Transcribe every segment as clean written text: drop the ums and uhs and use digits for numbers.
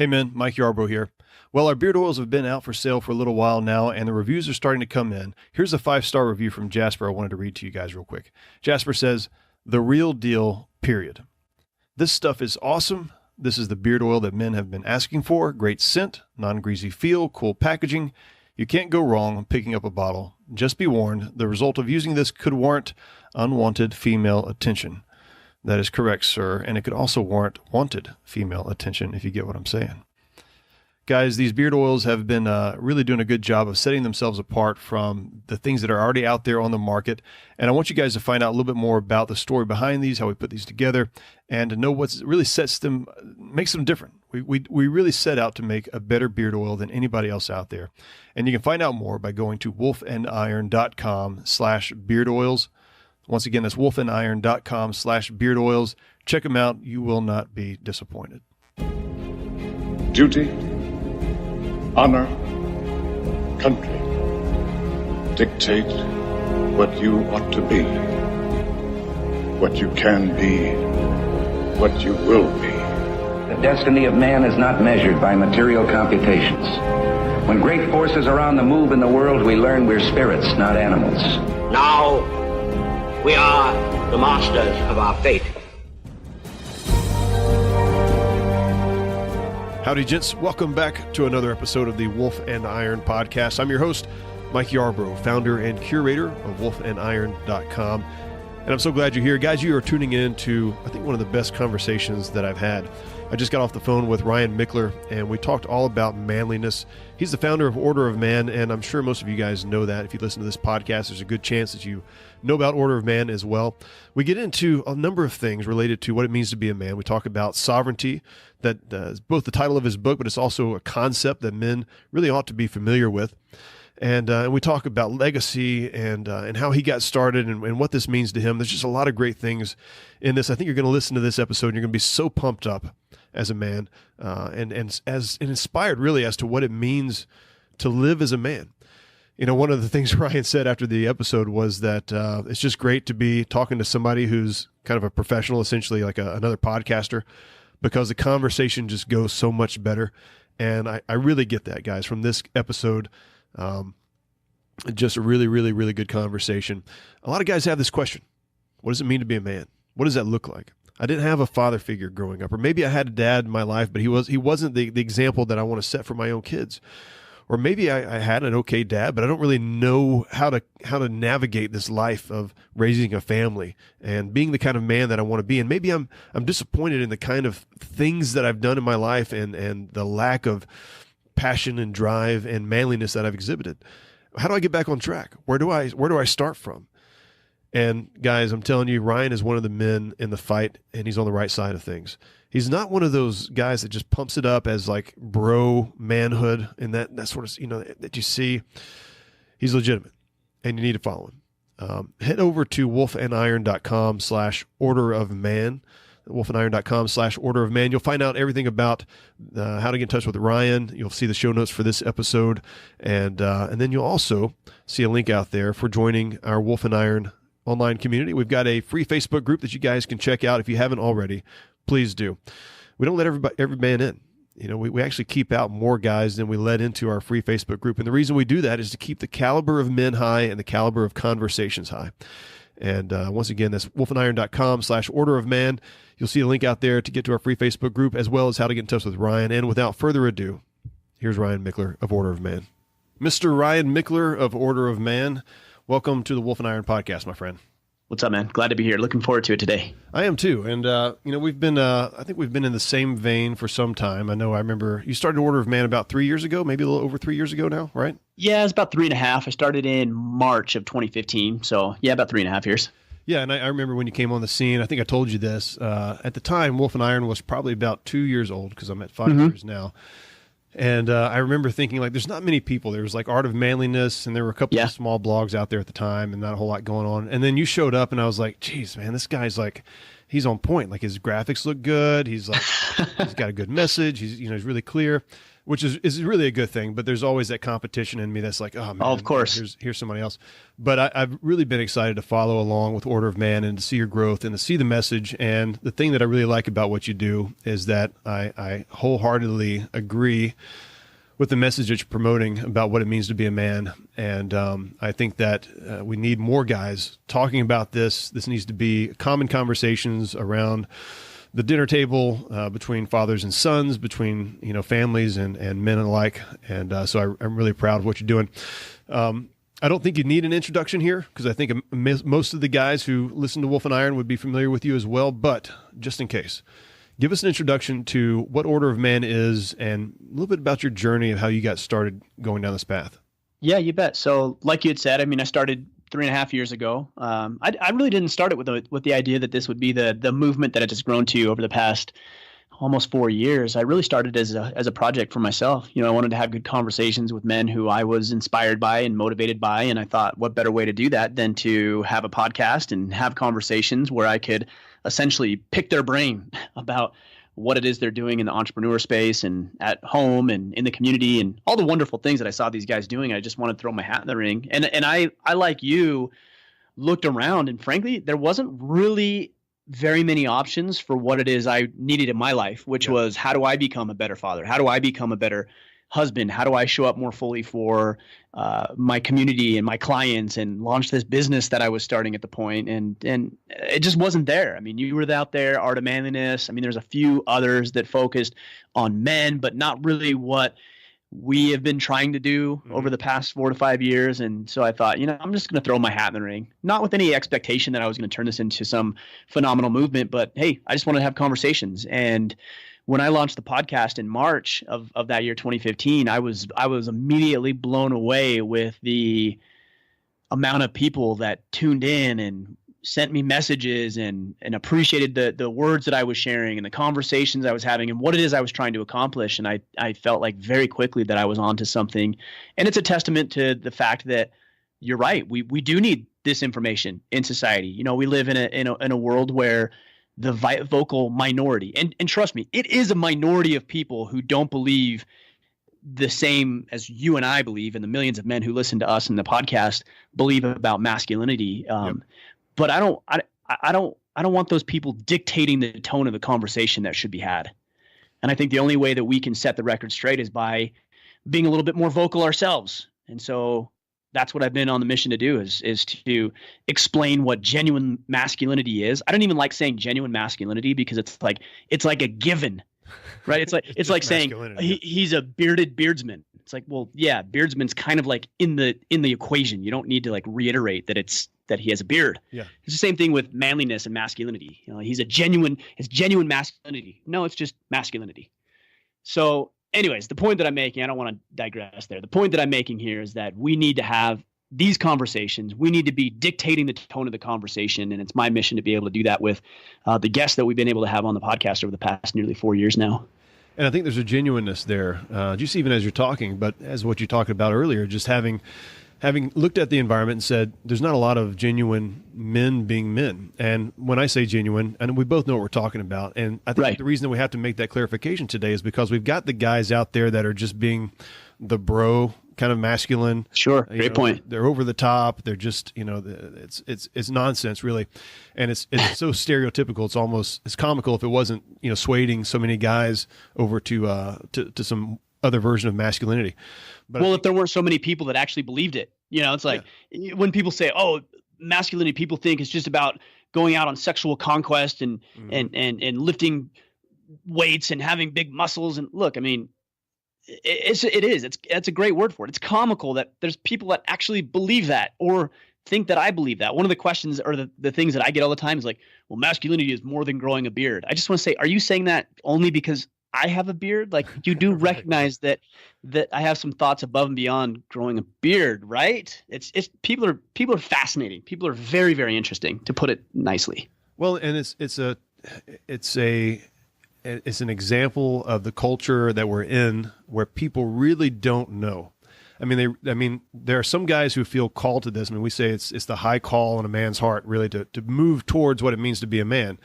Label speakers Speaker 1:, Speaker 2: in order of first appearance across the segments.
Speaker 1: Hey men, Mike Yarbrough here. Well, our beard oils have been out for sale for a little while now, and the reviews are starting to come in. Here's a 5-star review from Jasper I wanted to read to you guys real quick. Jasper says, "The real deal, period. This stuff is awesome. This is the beard oil that men have been asking for. Great scent, non-greasy feel, cool packaging. You can't go wrong picking up a bottle. Just be warned, the result of using this could warrant unwanted female attention." That is correct, sir. And it could also warrant wanted female attention, if you get what I'm saying. Guys, these beard oils have been really doing a good job of setting themselves apart from the things that are already out there on the market. And I want you guys to find out a little bit more about the story behind these, how we put these together, and to know what really makes them different. We really set out to make a better beard oil than anybody else out there. And you can find out more by going to wolfandiron.com/beardoils. Once again, that's wolfandiron.com/beardoils. Check them out. You will not be disappointed.
Speaker 2: Duty, honor, country dictate what you ought to be, what you can be, what you will be.
Speaker 3: The destiny of man is not measured by material computations. When great forces are on the move in the world, we learn we're spirits, not animals.
Speaker 4: Now we are the masters of our fate.
Speaker 1: Howdy, gents. Welcome back to another episode of the Wolf and Iron podcast. I'm your host, Mike Yarbrough, founder and curator of wolfandiron.com. And I'm so glad you're here. Guys, you are tuning in to, I think, one of the best conversations that I've had. I just got off the phone with Ryan Michler, and we talked all about manliness. He's the founder of Order of Man, and I'm sure most of you guys know that. If you listen to this podcast, there's a good chance that you know about Order of Man as well. We get into a number of things related to what it means to be a man. We talk about sovereignty, that is both the title of his book, but it's also a concept that men really ought to be familiar with. And we talk about legacy and how he got started and what this means to him. There's just a lot of great things in this. I think you're going to listen to this episode and you're going to be so pumped up as a man and inspired really as to what it means to live as a man. You know, one of the things Ryan said after the episode was that it's just great to be talking to somebody who's kind of a professional, essentially like another podcaster, because the conversation just goes so much better. And I really get that, guys, from this episode. Just a really, really, really good conversation. A lot of guys have this question. What does it mean to be a man? What does that look like? I didn't have a father figure growing up, or maybe I had a dad in my life, but he wasn't the example that I want to set for my own kids. Or maybe I had an okay dad, but I don't really know how to navigate this life of raising a family and being the kind of man that I want to be. And maybe I'm disappointed in the kind of things that I've done in my life and the lack of passion and drive and manliness that I've exhibited. How do I get back on track? Where do I start from? And guys, I'm telling you, Ryan is one of the men in the fight, and he's on the right side of things. He's not one of those guys that just pumps it up as like bro manhood and that sort of, that you see. He's legitimate, and you need to follow him. Head over to wolfandiron.com/orderofman. wolfandiron.com/orderofman. You'll find out everything about how to get in touch with Ryan. You'll see the show notes for this episode, and then you'll also see a link out there for joining our Wolf and Iron online community. We've got a free Facebook group that you guys can check out if you haven't already. Please do. We don't let every man in. We actually keep out more guys than we let into our free Facebook group, and the reason we do that is to keep the caliber of men high and the caliber of conversations high. And once again, that's wolfandiron.com/orderofman. You'll see a link out there to get to our free Facebook group, as well as how to get in touch with Ryan. And without further ado, here's Ryan Michler of Order of Man. Mr. Ryan Michler of Order of Man, welcome to the Wolf and Iron podcast, my friend.
Speaker 5: What's up, man? Glad to be here. Looking forward to it today.
Speaker 1: I am too. And, we've been, I think we've been in the same vein for some time. I remember you started Order of Man about 3 years ago, maybe a little over 3 years ago now, right?
Speaker 5: Yeah, it's about 3.5. I started in March of 2015. So yeah, about 3.5 years.
Speaker 1: Yeah. And I remember when you came on the scene, I think I told you this, at the time, Wolf and Iron was probably about 2 years old, because I'm at 5 years now. And I remember thinking, like, there's not many people. There was like Art of Manliness, and there were a couple of small blogs out there at the time, and not a whole lot going on. And then you showed up, and I was like, geez, man, this guy's like, he's on point. Like, his graphics look good. He's like, he's got a good message. He's really clear. which is really a good thing. But there's always that competition in me that's like, oh man,
Speaker 5: of course,
Speaker 1: here's somebody else. But I've really been excited to follow along with Order of Man and to see your growth and to see the message. And the thing that I really like about what you do is that I wholeheartedly agree with the message that you're promoting about what it means to be a man. And I think that we need more guys talking about this. This needs to be common conversations around the dinner table between fathers and sons, between families and men alike. And so I'm really proud of what you're doing. I don't think you need an introduction here because I think most of the guys who listen to Wolf and Iron would be familiar with you as well. But just in case, give us an introduction to what Order of Man is and a little bit about your journey of how you got started going down this path.
Speaker 5: Yeah, you bet. So like you had said, I mean, I started 3.5 years ago. I really didn't start it with the idea that this would be the movement that it has grown to over the past almost 4 years. I really started as a project for myself. I wanted to have good conversations with men who I was inspired by and motivated by. And I thought, what better way to do that than to have a podcast and have conversations where I could essentially pick their brain about what it is they're doing in the entrepreneur space and at home and in the community and all the wonderful things that I saw these guys doing. I just wanted to throw my hat in the ring. And I like you, looked around, and frankly, there wasn't really very many options for what it is I needed in my life, which was, how do I become a better father? How do I become a better husband? How do I show up more fully for my community and my clients and launch this business that I was starting at the point? And it just wasn't there. I mean, you were out there, Art of Manliness. I mean, there's a few others that focused on men, but not really what we have been trying to do over the past 4 to 5 years. And so I thought, I'm just going to throw my hat in the ring, not with any expectation that I was going to turn this into some phenomenal movement, but hey, I just want to have conversations. And when I launched the podcast in March of that year, 2015, I was immediately blown away with the amount of people that tuned in and sent me messages and appreciated the words that I was sharing and the conversations I was having and what it is I was trying to accomplish. And I felt like very quickly that I was onto something. And it's a testament to the fact that you're right. We do need this information in society. We live in a world where the vocal minority, and trust me, it is a minority of people who don't believe the same as you and I believe, and the millions of men who listen to us in the podcast believe about masculinity. But I don't want those people dictating the tone of the conversation that should be had. And I think the only way that we can set the record straight is by being a little bit more vocal ourselves. And so that's what I've been on the mission to do is to explain what genuine masculinity is. I don't even like saying genuine masculinity because it's like a given, right? It's like saying he's a bearded beardsman. It's like, well, yeah, beardsman's kind of like in the equation. You don't need to like reiterate that he has a beard. Yeah. It's the same thing with manliness and masculinity. It's genuine masculinity. No, it's just masculinity. So anyways, the point that I'm making, I don't want to digress there. The point that I'm making here is that we need to have these conversations. We need to be dictating the tone of the conversation. And it's my mission to be able to do that with the guests that we've been able to have on the podcast over the past nearly 4 years now.
Speaker 1: And I think there's a genuineness there, just even as you're talking, but as what you talked about earlier, just having looked at the environment and said, there's not a lot of genuine men being men. And when I say genuine, and we both know what we're talking about, and I think the reason that we have to make that clarification today is because we've got the guys out there that are just being the bro kind of masculine.
Speaker 5: Sure. Great point.
Speaker 1: They're over the top. They're just, it's nonsense really. And it's so stereotypical. It's comical if it wasn't, swaying so many guys over to some other version of masculinity. But
Speaker 5: if there weren't so many people that actually believed it, it's like when people say, oh, masculinity, people think it's just about going out on sexual conquest and lifting weights and having big muscles. And look, I mean, it's a great word for it. It's comical that there's people that actually believe that or think that I believe that. One of the questions or the things that I get all the time is like, well, masculinity is more than growing a beard. I just want to say, are you saying that only because I have a beard? Like, you do recognize that I have some thoughts above and beyond growing a beard, right? It's people are fascinating. People are very, very interesting, to put it nicely.
Speaker 1: Well, and it's an example of the culture that we're in where people really don't know. I mean, there are some guys who feel called to this. I mean, we say it's the high call in a man's heart, really, to move towards what it means to be a man.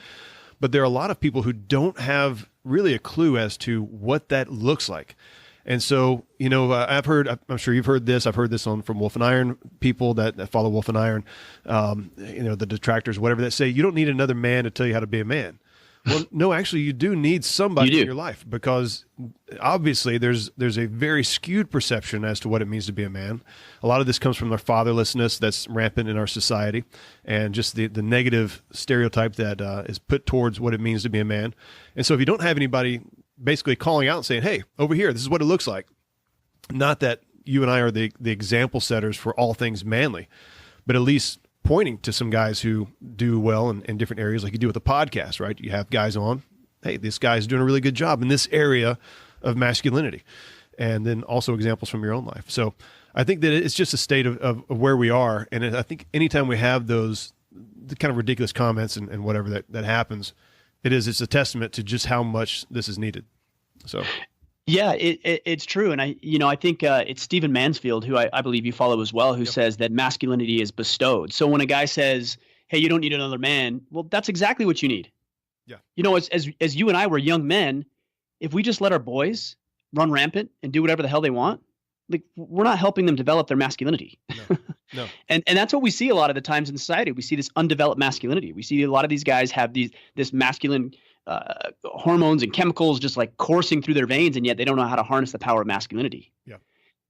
Speaker 1: But there are a lot of people who don't have really a clue as to what that looks like. And so, I'm sure you've heard this. I've heard this from Wolf and Iron people that follow Wolf and Iron, the detractors, whatever, that say you don't need another man to tell you how to be a man. Well, no, actually, you do need somebody in your life, because obviously there's a very skewed perception as to what it means to be a man. A lot of this comes from the fatherlessness that's rampant in our society, and just the negative stereotype that is put towards what it means to be a man. And so if you don't have anybody basically calling out and saying, hey, over here, this is what it looks like. Not that you and I are the example setters for all things manly, but at least pointing to some guys who do well in different areas, like you do with the podcast, right? You have guys on, hey, this guy's doing a really good job in this area of masculinity. And then also examples from your own life. So I think that it's just a state of where we are. And I think anytime we have the kind of ridiculous comments and whatever that happens, it's a testament to just how much this is needed. So.
Speaker 5: Yeah, it's true. And I think it's Stephen Mansfield, who I believe you follow as well, who says that masculinity is bestowed. So when a guy says, hey, you don't need another man, well, that's exactly what you need.
Speaker 1: Yeah.
Speaker 5: As you and I were young men, if we just let our boys run rampant and do whatever the hell they want, like, we're not helping them develop their masculinity.
Speaker 1: No.
Speaker 5: And that's what we see a lot of the times in society. We see this undeveloped masculinity. We see a lot of these guys have this masculine hormones and chemicals just like coursing through their veins, and yet they don't know how to harness the power of masculinity.
Speaker 1: Yeah.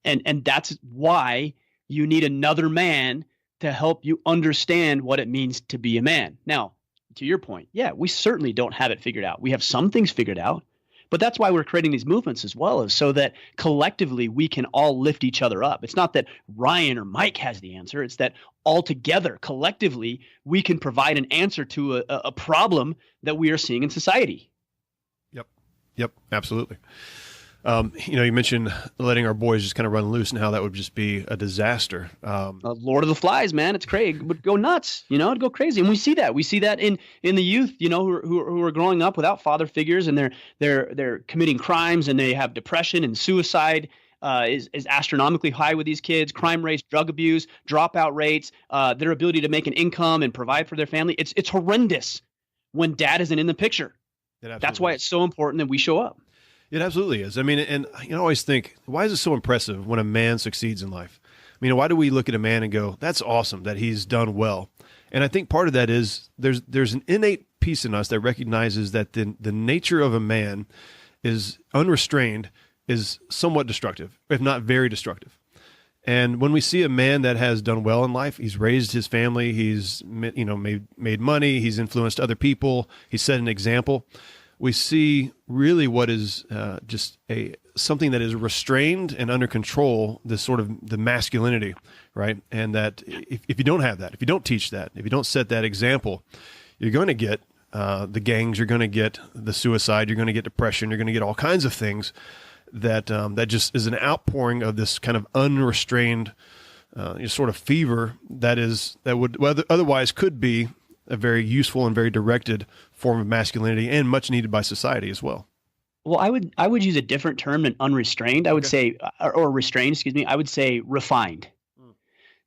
Speaker 5: And that's why you need another man to help you understand what it means to be a man. Now, to your point, yeah, we certainly don't have it figured out. We have some things figured out, but that's why we're creating these movements as well, is so that collectively we can all lift each other up. It's not that Ryan or Mike has the answer. It's that all together, collectively, we can provide an answer to a problem that we are seeing in society.
Speaker 1: Yep, absolutely. You mentioned letting our boys just kind of run loose and how that would just be a disaster.
Speaker 5: Lord of the Flies, man, it's crazy. It would go nuts, it'd go crazy. And we see that. We see that in the youth, who are growing up without father figures, and they're committing crimes, and they have depression, and suicide is astronomically high with these kids. Crime rates, drug abuse, dropout rates, their ability to make an income and provide for their family. It's horrendous when dad isn't in the picture. That's why it's so important that we show up.
Speaker 1: It absolutely is. I mean, and I always think, why is it so impressive when a man succeeds in life? I mean, why do we look at a man and go, that's awesome that he's done well? And I think part of that is there's an innate piece in us that recognizes that the nature of a man is unrestrained, is somewhat destructive, if not very destructive. And when we see a man that has done well in life, he's raised his family, he's made money, he's influenced other people, he's set an example, we see really what is just something that is restrained and under control, this sort of the masculinity, right? And that if you don't have that, if you don't teach that, if you don't set that example, you're going to get the gangs, you're going to get the suicide, you're going to get depression, you're going to get all kinds of things that just is an outpouring of this kind of unrestrained sort of fever that would otherwise could be a very useful and very directed form of masculinity, and much needed by society as well.
Speaker 5: Well, I would use a different term than unrestrained. I would say, or restrained, excuse me. I would say refined.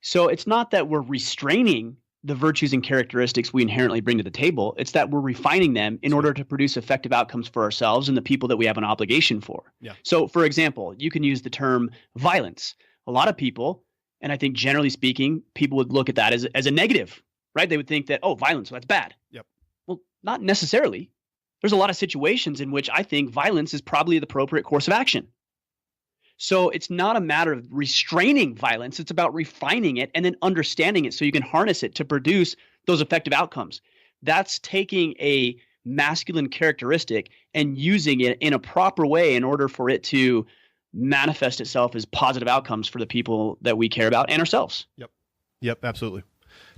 Speaker 5: So it's not that we're restraining the virtues and characteristics we inherently bring to the table. It's that we're refining them in order to produce effective outcomes for ourselves and the people that we have an obligation for.
Speaker 1: Yeah. So,
Speaker 5: for example, you can use the term violence. A lot of people, and I think generally speaking, people would look at that as a negative, right? They would think that, violence, that's bad.
Speaker 1: Yep.
Speaker 5: Well, not necessarily. There's a lot of situations in which I think violence is probably the appropriate course of action. So it's not a matter of restraining violence. It's about refining it and then understanding it so you can harness it to produce those effective outcomes. That's taking a masculine characteristic and using it in a proper way in order for it to manifest itself as positive outcomes for the people that we care about and ourselves.
Speaker 1: Yep, absolutely.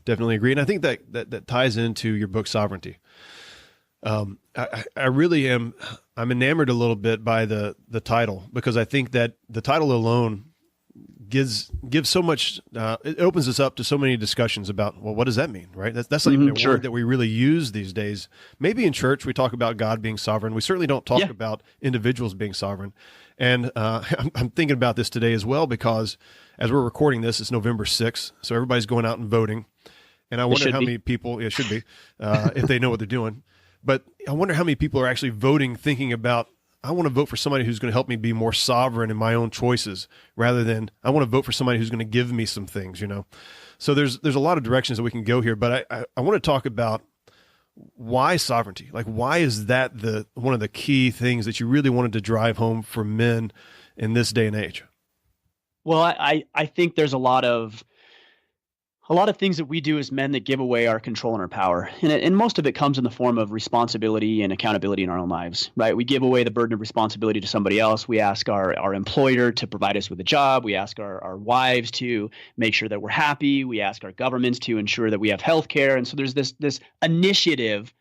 Speaker 1: Definitely agree. And I think that ties into your book, Sovereignty. I really am. I'm enamored a little bit by the title, because I think that the title alone gives so much. It opens us up to so many discussions about, well, what does that mean, right? That's not even a word that we really use these days. Maybe in church we talk about God being sovereign. We certainly don't talk about individuals being sovereign. And I'm thinking about this today as well, because as we're recording this, it's November 6th, so everybody's going out and voting. And I wonder how many people, it should be, if they know what they're doing. But I wonder how many people are actually voting thinking about I want to vote for somebody who's going to help me be more sovereign in my own choices rather than I want to vote for somebody who's going to give me some things, So there's a lot of directions that we can go here, but I want to talk about why sovereignty. Like, why is that one of the key things that you really wanted to drive home for men in this day and age?
Speaker 5: Well, I think there's a lot of things that we do as men that give away our control and our power. And most of it comes in the form of responsibility and accountability in our own lives, right? We give away the burden of responsibility to somebody else. We ask our employer to provide us with a job. We ask our wives to make sure that we're happy. We ask our governments to ensure that we have health care. And so there's this initiative,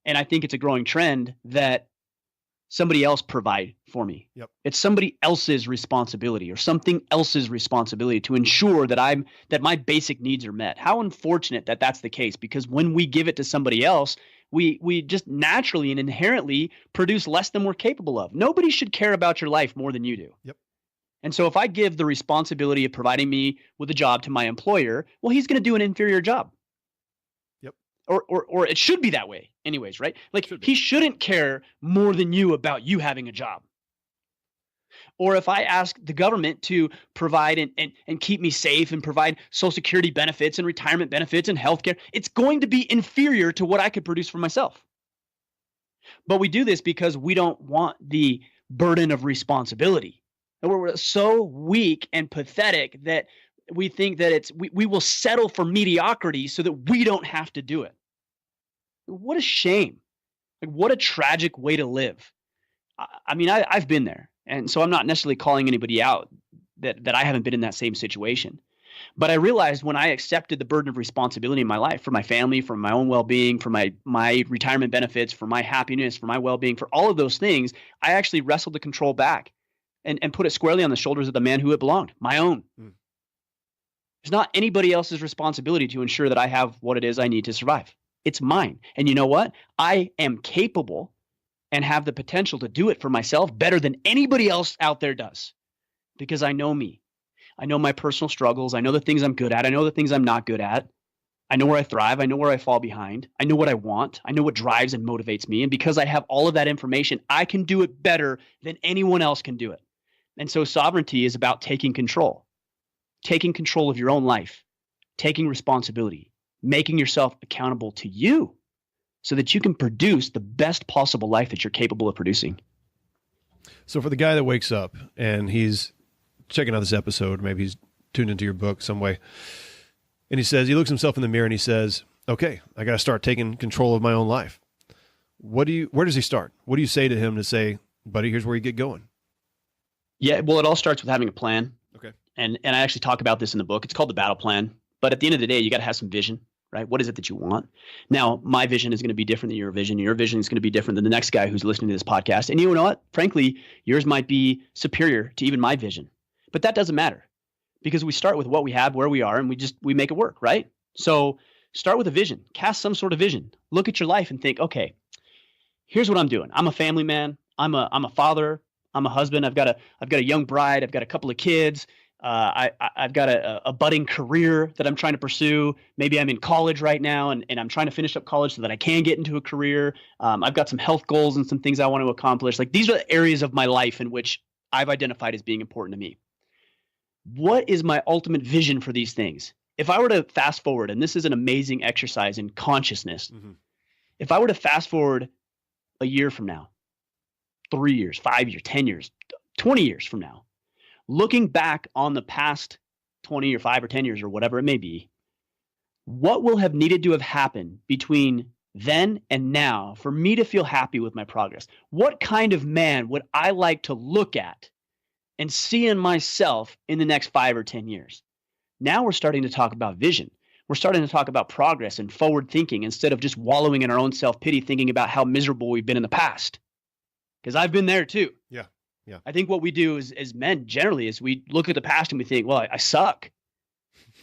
Speaker 5: and I think it's a growing trend, that somebody else provide for me.
Speaker 1: Yep.
Speaker 5: It's somebody else's responsibility or something else's responsibility to ensure that my basic needs are met. How unfortunate that that's the case, because when we give it to somebody else, we just naturally and inherently produce less than we're capable of. Nobody should care about your life more than you do.
Speaker 1: Yep.
Speaker 5: And so if I give the responsibility of providing me with a job to my employer, well, he's going to do an inferior job. Or it should be that way anyways, right? Like, he shouldn't care more than you about you having a job. Or if I ask the government to provide and keep me safe and provide Social Security benefits and retirement benefits and healthcare, it's going to be inferior to what I could produce for myself. But we do this because we don't want the burden of responsibility. And we're so weak and pathetic that we think that we will settle for mediocrity so that we don't have to do it. What a shame. Like, what a tragic way to live. I mean, I've been there. And so I'm not necessarily calling anybody out that I haven't been in that same situation. But I realized when I accepted the burden of responsibility in my life for my family, for my own well-being, for my retirement benefits, for my happiness, for my well-being, for all of those things, I actually wrestled the control back and put it squarely on the shoulders of the man who it belonged, my own. It's not anybody else's responsibility to ensure that I have what it is I need to survive. It's mine. And you know what? I am capable and have the potential to do it for myself better than anybody else out there does, because I know me. I know my personal struggles. I know the things I'm good at. I know the things I'm not good at. I know where I thrive. I know where I fall behind. I know what I want. I know what drives and motivates me. And because I have all of that information, I can do it better than anyone else can do it. And so sovereignty is about taking control of your own life, taking responsibility, making yourself accountable to you so that you can produce the best possible life that you're capable of producing.
Speaker 1: So for the guy that wakes up and he's checking out this episode, maybe he's tuned into your book some way, and he looks himself in the mirror and he says, okay, I got to start taking control of my own life. Where does he start? What do you say to him to say, buddy, here's where you get going?
Speaker 5: Yeah, well, it all starts with having a plan.
Speaker 1: Okay.
Speaker 5: And I actually talk about this in the book. It's called the battle plan. But at the end of the day, you got to have some vision, right? What is it that you want? Now, my vision is going to be different than your vision. Your vision is going to be different than the next guy who's listening to this podcast. And you know what? Frankly, yours might be superior to even my vision. But that doesn't matter, because we start with what we have, where we are, and we make it work, right? So start with a vision. Cast some sort of vision. Look at your life and think, okay, here's what I'm doing. I'm a family man. I'm a father. I'm a husband. I've got a young bride. I've got a couple of kids. I've got a budding career that I'm trying to pursue. Maybe I'm in college right now and I'm trying to finish up college so that I can get into a career. I've got some health goals and some things I want to accomplish. Like, these are the areas of my life in which I've identified as being important to me. What is my ultimate vision for these things? If I were to fast forward, and this is an amazing exercise in consciousness, if I were to fast forward a year from now, 3 years, 5 years, 10 years, 20 years from now, looking back on the past 20 or 5 or 10 years or whatever it may be, what will have needed to have happened between then and now for me to feel happy with my progress? What kind of man would I like to look at and see in myself in the next 5 or 10 years? Now we're starting to talk about vision. We're starting to talk about progress and forward thinking instead of just wallowing in our own self-pity, thinking about how miserable we've been in the past. Because I've been there too.
Speaker 1: Yeah.
Speaker 5: I think what we do as men generally is we look at the past and we think, well, I suck.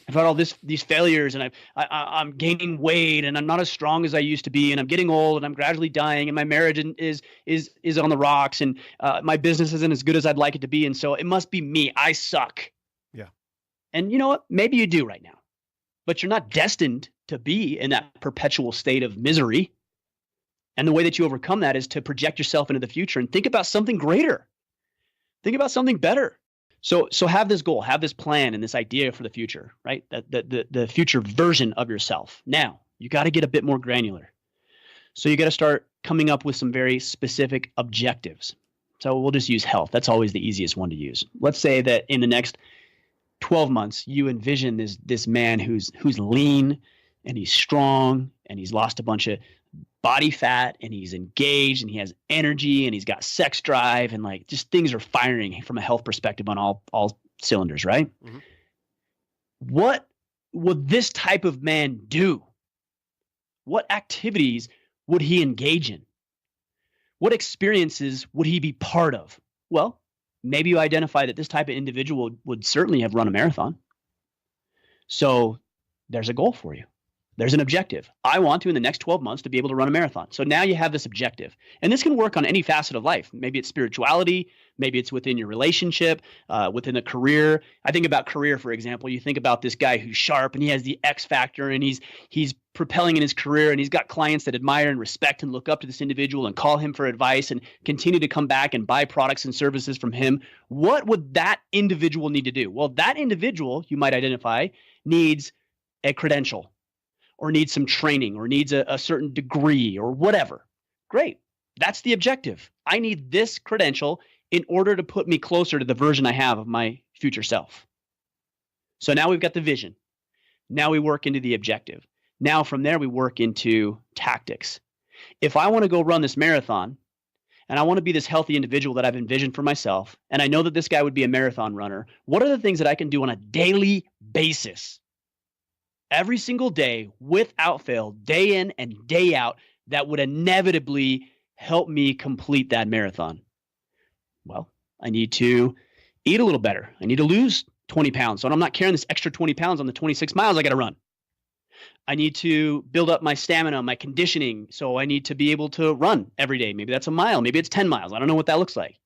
Speaker 5: I've had all these failures, and I'm gaining weight, and I'm not as strong as I used to be, and I'm getting old, and I'm gradually dying, and my marriage is on the rocks, and my business isn't as good as I'd like it to be, and so it must be me. I suck.
Speaker 1: Yeah.
Speaker 5: And you know what? Maybe you do right now, but you're not destined to be in that perpetual state of misery. And the way that you overcome that is to project yourself into the future and think about something greater. Think about something better. So have this goal, have this plan and this idea for the future, right? The future version of yourself. Now, you got to get a bit more granular. So you got to start coming up with some very specific objectives. So we'll just use health. That's always the easiest one to use. Let's say that in the next 12 months, you envision this man who's lean and he's strong and he's lost a bunch of body fat and he's engaged and he has energy and he's got sex drive and like just things are firing from a health perspective on all cylinders, right? Mm-hmm. What would this type of man do? What activities would he engage in? What experiences would he be part of? Well, maybe you identify that this type of individual would certainly have run a marathon. So there's a goal for you. There's an objective. I want to, in the next 12 months, to be able to run a marathon. So now you have this objective. And this can work on any facet of life. Maybe it's spirituality. Maybe it's within your relationship, within a career. I think about career, for example. You think about this guy who's sharp and he has the X factor and he's propelling in his career and he's got clients that admire and respect and look up to this individual and call him for advice and continue to come back and buy products and services from him. What would that individual need to do? Well, that individual, you might identify, needs a credential, or needs some training, or needs a certain degree, or whatever. Great. That's the objective. I need this credential in order to put me closer to the version I have of my future self. So now we've got the vision. Now we work into the objective. Now from there we work into tactics. If I want to go run this marathon, and I want to be this healthy individual that I've envisioned for myself, and I know that this guy would be a marathon runner, what are the things that I can do on a daily basis? Every single day, without fail, day in and day out, that would inevitably help me complete that marathon? Well, I need to eat a little better. I need to lose 20 pounds. So I'm not carrying this extra 20 pounds on the 26 miles I got to run. I need to build up my stamina, my conditioning. So I need to be able to run every day. Maybe that's a mile. Maybe it's 10 miles. I don't know what that looks like.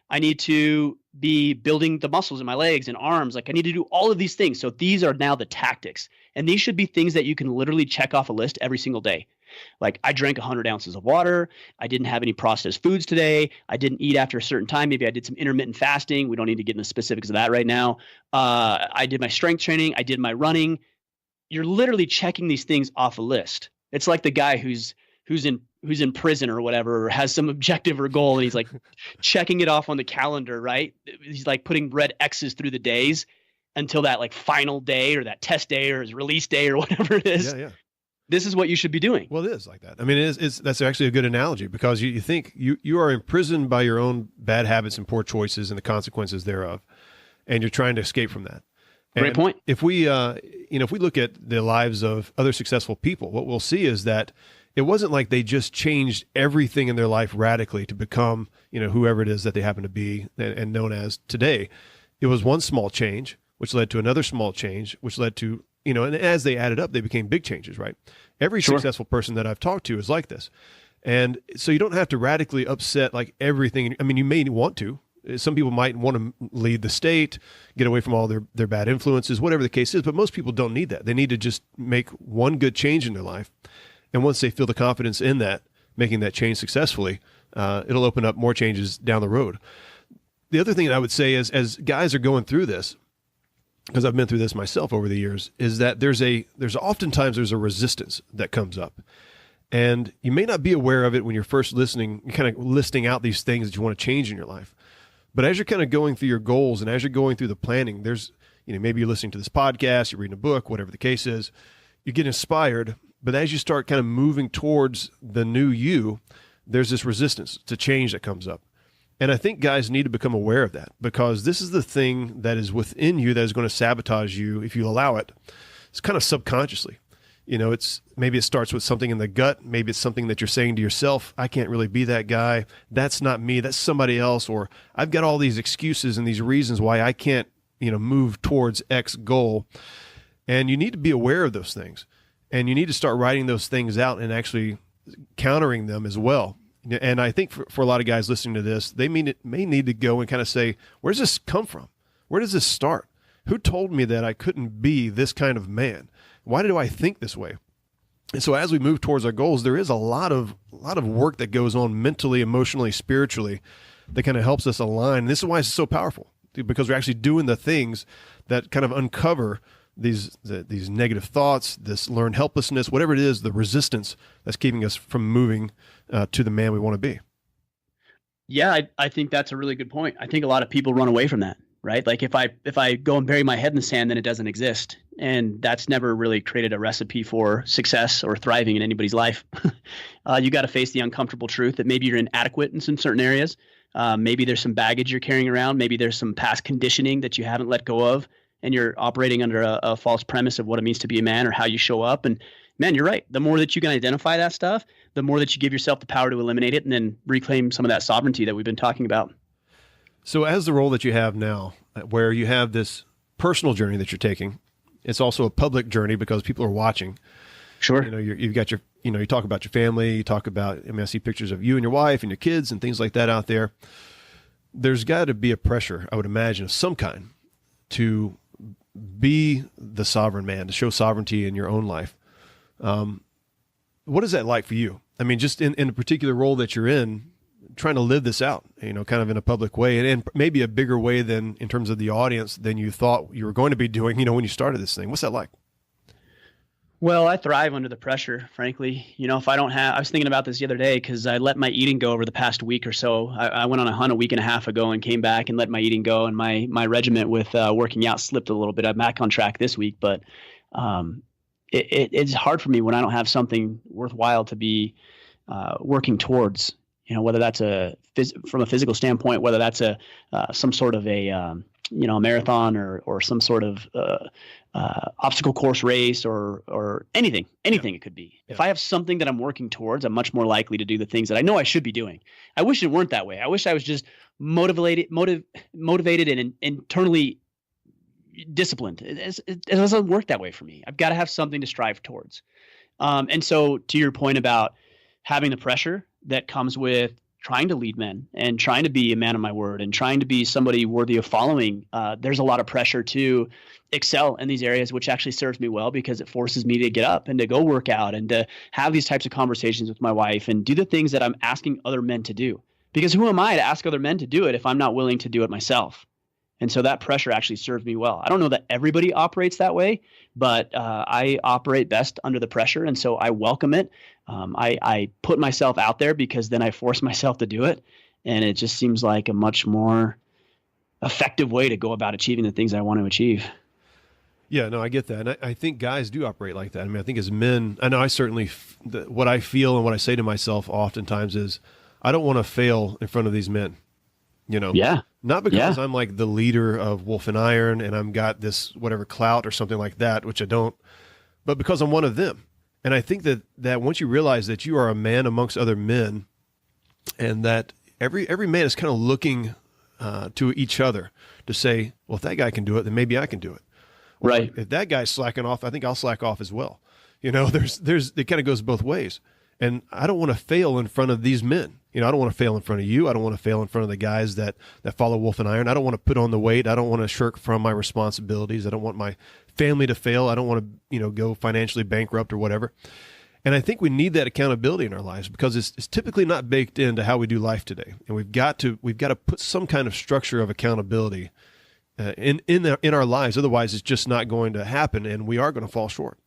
Speaker 5: I need to be building the muscles in my legs and arms. Like I need to do all of these things. So these are now the tactics. And these should be things that you can literally check off a list every single day. Like I drank 100 ounces of water. I didn't have any processed foods today. I didn't eat after a certain time. Maybe I did some intermittent fasting. We don't need to get into the specifics of that right now. I did my strength training. I did my running. You're literally checking these things off a list. It's like the guy who's in prison or whatever, or has some objective or goal, and he's like checking it off on the calendar, right? He's like putting red X's through the days until that like final day or that test day or his release day or whatever it is.
Speaker 1: Yeah.
Speaker 5: This is what you should be doing.
Speaker 1: Well, it is like that. I mean, that's actually a good analogy, because you think you are imprisoned by your own bad habits and poor choices and the consequences thereof, and you're trying to escape from that.
Speaker 5: Great point.
Speaker 1: If we look at the lives of other successful people, what we'll see is that it wasn't like they just changed everything in their life radically to become, whoever it is that they happen to be and known as today. It was one small change, which led to another small change, which led to, and as they added up, they became big changes, right? Every successful person that I've talked to is like this. And so you don't have to radically upset like everything. I mean, you may want to. Some people might want to leave the state, get away from all their bad influences, whatever the case is. But most people don't need that. They need to just make one good change in their life. And once they feel the confidence in that, making that change successfully, it'll open up more changes down the road. The other thing that I would say is, as guys are going through this, because I've been through this myself over the years, is that there's oftentimes a resistance that comes up. And you may not be aware of it when you're first listening, you're kind of listing out these things that you want to change in your life. But as you're kind of going through your goals and as you're going through the planning, there's, maybe you're listening to this podcast, you're reading a book, whatever the case is, you get inspired. But as you start kind of moving towards the new you, there's this resistance to change that comes up. And I think guys need to become aware of that, because this is the thing that is within you that is going to sabotage you if you allow it. It's kind of subconsciously. Maybe it starts with something in the gut. Maybe it's something that you're saying to yourself, I can't really be that guy. That's not me. That's somebody else. Or I've got all these excuses and these reasons why I can't, move towards X goal. And you need to be aware of those things. And you need to start writing those things out and actually countering them as well. And I think for a lot of guys listening to this, they may need to go and kind of say, where does this come from? Where does this start? Who told me that I couldn't be this kind of man? Why do I think this way? And so as we move towards our goals, there is a lot of work that goes on mentally, emotionally, spiritually that kind of helps us align. And this is why it's so powerful, because we're actually doing the things that kind of uncover these negative thoughts, this learned helplessness, whatever it is, the resistance that's keeping us from moving to the man we want to be.
Speaker 5: Yeah, I think that's a really good point. I think a lot of people run away from that, right? Like if I go and bury my head in the sand, then it doesn't exist. And that's never really created a recipe for success or thriving in anybody's life. You got to face the uncomfortable truth that maybe you're inadequate in some certain areas. Maybe there's some baggage you're carrying around. Maybe there's some past conditioning that you haven't let go of, and you're operating under a false premise of what it means to be a man or how you show up. And man, you're right. The more that you can identify that stuff, the more that you give yourself the power to eliminate it and then reclaim some of that sovereignty that we've been talking about.
Speaker 1: So as the role that you have now, where you have this personal journey that you're taking, it's also a public journey because people are watching.
Speaker 5: Sure.
Speaker 1: You've got your, you talk about your family, you talk about, I see pictures of you and your wife and your kids and things like that out there. There's got to be a pressure, I would imagine, of some kind to be the sovereign man, to show sovereignty in your own life. What is that like for you? I mean, just in a particular role that you're in, trying to live this out, kind of in a public way and maybe a bigger way than in terms of the audience than you thought you were going to be doing, when you started this thing. What's that like?
Speaker 5: Well, I thrive under the pressure, frankly. If I don't have, I was thinking about this the other day because I let my eating go over the past week or so. I went on a hunt a week and a half ago and came back and let my eating go. And my regiment with working out slipped a little bit. I'm back on track this week, but it's hard for me when I don't have something worthwhile to be working towards. Whether that's from a physical standpoint, whether that's some sort of a marathon or some sort of obstacle course race or anything it could be. Yeah. If I have something that I'm working towards, I'm much more likely to do the things that I know I should be doing. I wish it weren't that way. I wish I was just motivated and internally disciplined. It doesn't work that way for me. I've got to have something to strive towards. And so to your point about having the pressure that comes with trying to lead men and trying to be a man of my word and trying to be somebody worthy of following, there's a lot of pressure to excel in these areas, which actually serves me well because it forces me to get up and to go work out and to have these types of conversations with my wife and do the things that I'm asking other men to do. Because who am I to ask other men to do it if I'm not willing to do it myself? And so that pressure actually serves me well. I don't know that everybody operates that way, but I operate best under the pressure. And so I welcome it. I put myself out there because then I force myself to do it. And it just seems like a much more effective way to go about achieving the things I want to achieve.
Speaker 1: Yeah, no, I get that. And I think guys do operate like that. I mean, I think as men, I know I certainly, what I feel and what I say to myself oftentimes is, I don't want to fail in front of these men, Yeah. Not because I'm like the leader of Wolf and Iron and I'm got this whatever clout or something like that, which I don't, but because I'm one of them. And I think that once you realize that you are a man amongst other men and that every man is kind of looking to each other to say, well, if that guy can do it, then maybe I can do it. Or
Speaker 5: right.
Speaker 1: If that guy's slacking off, I think I'll slack off as well. There's it kind of goes both ways. And I don't want to fail in front of these men. I don't want to fail in front of you. I don't want to fail in front of the guys that follow Wolf and Iron. I don't want to put on the weight. I don't want to shirk from my responsibilities. I don't want my family to fail. I don't want to, go financially bankrupt or whatever. And I think we need that accountability in our lives because it's typically not baked into how we do life today. And we've got to put some kind of structure of accountability in our lives. Otherwise, it's just not going to happen, and we are going to fall short.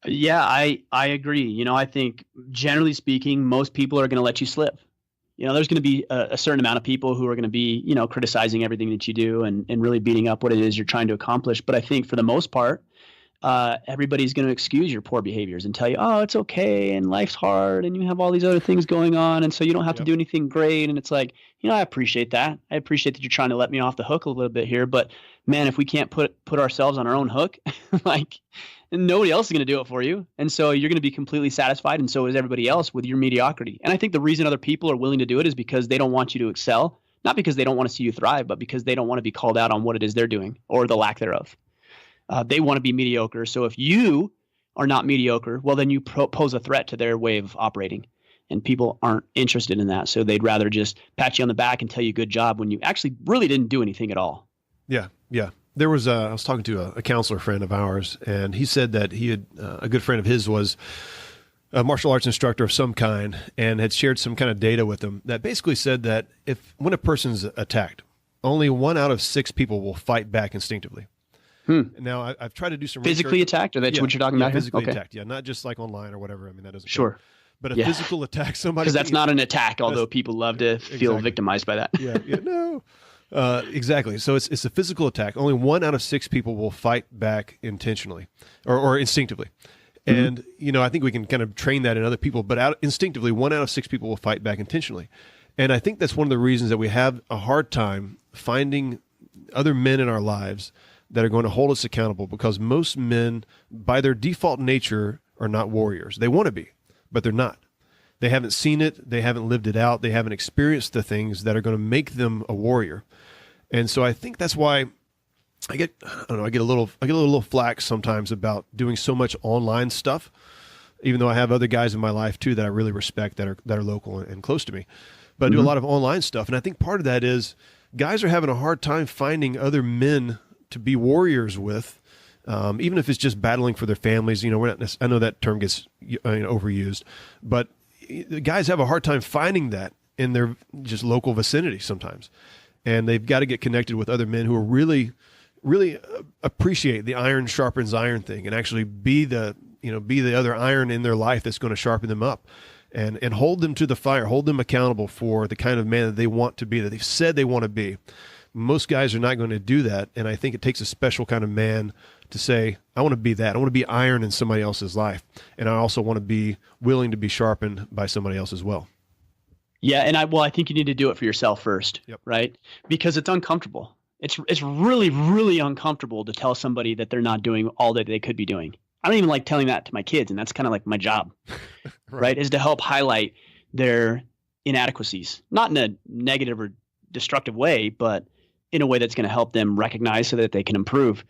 Speaker 5: Yeah, I agree. I think generally speaking, most people are going to let you slip. There's going to be a certain amount of people who are going to be, criticizing everything that you do and really beating up what it is you're trying to accomplish. But I think for the most part, everybody's going to excuse your poor behaviors and tell you, oh, it's okay. And life's hard and you have all these other things going on. And so you don't have to do anything great. And it's like, I appreciate that. I appreciate that you're trying to let me off the hook a little bit here. But man, if we can't put ourselves on our own hook, and nobody else is going to do it for you. And so you're going to be completely satisfied. And so is everybody else with your mediocrity. And I think the reason other people are willing to do it is because they don't want you to excel, not because they don't want to see you thrive, but because they don't want to be called out on what it is they're doing or the lack thereof. They want to be mediocre. So if you are not mediocre, well, then you pose a threat to their way of operating. And people aren't interested in that. So they'd rather just pat you on the back and tell you good job when you actually really didn't do anything at all.
Speaker 1: Yeah. I was talking to a counselor friend of ours, and he said that he had, a good friend of his was a martial arts instructor of some kind and had shared some kind of data with him that basically said that when a person's attacked, only 1 out of 6 people will fight back instinctively. Now, I've tried to do some
Speaker 5: physically
Speaker 1: research.
Speaker 5: attacked, or that's what you're talking about here?
Speaker 1: Physically attacked, yeah, not just like online or whatever. I mean, that doesn't
Speaker 5: Sure.
Speaker 1: count. But a physical attack, somebody,
Speaker 5: because that's not an attack, although people love to feel victimized by that.
Speaker 1: No. Exactly. So it's a physical attack. Only 1 out of 6 people will fight back intentionally or instinctively. And, I think we can kind of train that in other people, but instinctively, 1 out of 6 people will fight back intentionally. And I think that's one of the reasons that we have a hard time finding other men in our lives that are going to hold us accountable, because most men, by their default nature, are not warriors. They want to be, but they're not. They haven't seen it. They haven't lived it out. They haven't experienced the things that are going to make them a warrior. And so I think that's why I get a little flack sometimes about doing so much online stuff, even though I have other guys in my life too that I really respect that are local and close to me. But I do a lot of online stuff, and I think part of that is guys are having a hard time finding other men to be warriors with, even if it's just battling for their families. We're not. I know that term gets overused, but the guys have a hard time finding that in their just local vicinity sometimes, and they've got to get connected with other men who are really appreciate the iron sharpens iron thing, and actually be the other iron in their life that's going to sharpen them up, and hold them to the fire, hold them accountable for the kind of man that they want to be, that they've said they want to be. Most guys are not going to do that, and I think it takes a special kind of man to say, I want to be that. I want to be iron in somebody else's life, and I also want to be willing to be sharpened by somebody else as well.
Speaker 5: Yeah, and I think you need to do it for yourself first, right? Because it's uncomfortable. It's really, really uncomfortable to tell somebody that they're not doing all that they could be doing. I don't even like telling that to my kids, and that's kind of like my job, right? Is to help highlight their inadequacies, not in a negative or destructive way, but in a way that's going to help them recognize so that they can improve.